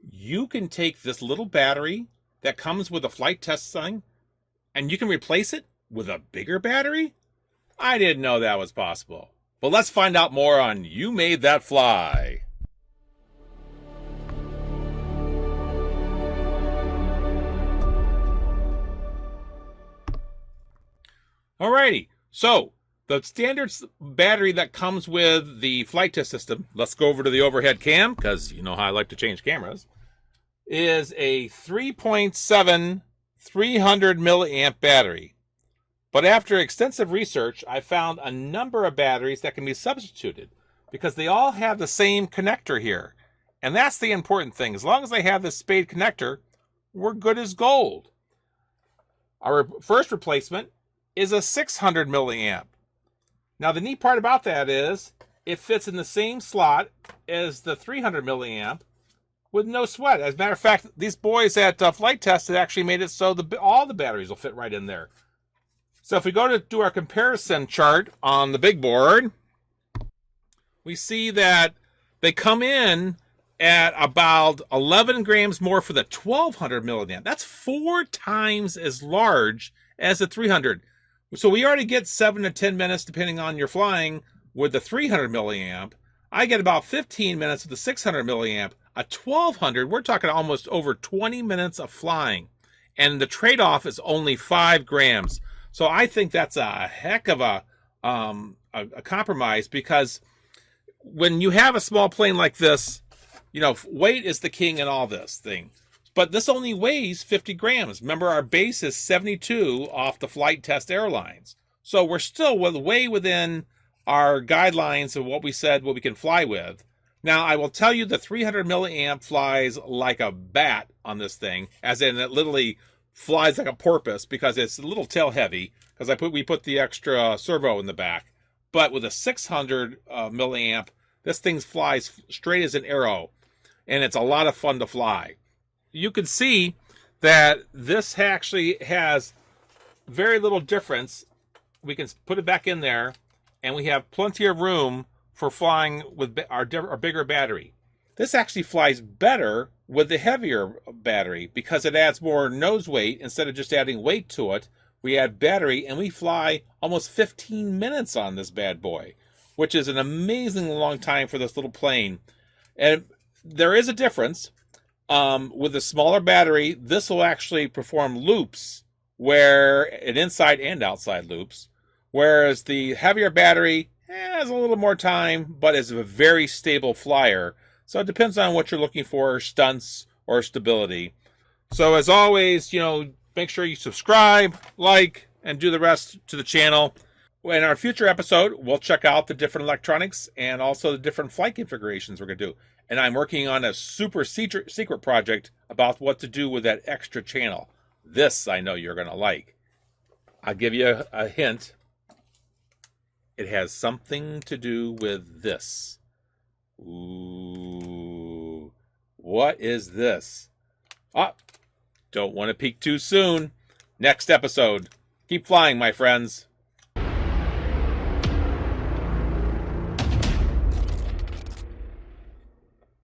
you can take this little battery that comes with a flight test thing and you can replace it with a bigger battery? I didn't know that was possible. But let's find out more on You Made That Fly. Alrighty, so the standard battery that comes with the flight test system, let's go over to the overhead cam, because you know how I like to change cameras, is a 3.7 300 milliamp battery. But after extensive research, I found a number of batteries that can be substituted because they all have the same connector here. And that's the important thing. As long as they have this spade connector, we're good as gold. Our first replacement is a 600 milliamp. Now the neat part about that is it fits in the same slot as the 300 milliamp with no sweat. As a matter of fact, these boys at Flite Test had actually made it so all the batteries will fit right in there. So if we go to do our comparison chart on the big board, we see that they come in at about 11 grams more for the 1200 milliamp. That's 4 times as large as the 300. So we already get 7 to 10 minutes, depending on your flying, with the 300 milliamp. I get about 15 minutes with the 600 milliamp. A 1200, we're talking almost over 20 minutes of flying. And the trade-off is only 5 grams. So I think that's a heck of a compromise, because when you have a small plane like this, you know, weight is the king in all this thing. But this only weighs 50 grams. Remember, our base is 72 off the Flite Test Airlines. So we're still way within our guidelines of what we said, what we can fly with. Now, I will tell you the 300 milliamp flies like a bat on this thing, as in it literally flies like a porpoise because it's a little tail heavy, because we put the extra servo in the back. But with a 600 milliamp, this thing flies straight as an arrow, and it's a lot of fun to fly. You can see that this actually has very little difference. We can put it back in there, and we have plenty of room for flying with our bigger battery. This actually flies better with the heavier battery because it adds more nose weight. Instead of just adding weight to it, we add battery, and we fly almost 15 minutes on this bad boy, which is an amazing long time for this little plane. And there is a difference. With a smaller battery, this will actually perform loops, where an inside and outside loops, whereas the heavier battery has a little more time, but is a very stable flyer. So it depends on what you're looking for, stunts or stability. So as always, you know, make sure you subscribe, like, and do the rest to the channel. In our future episode, we'll check out the different electronics and also the different flight configurations we're going to do. And I'm working on a super secret project about what to do with that extra channel. This I know you're going to like. I'll give you a hint. It has something to do with this. Ooh, what is this? Don't want to peek too soon. Next episode. Keep flying, my friends.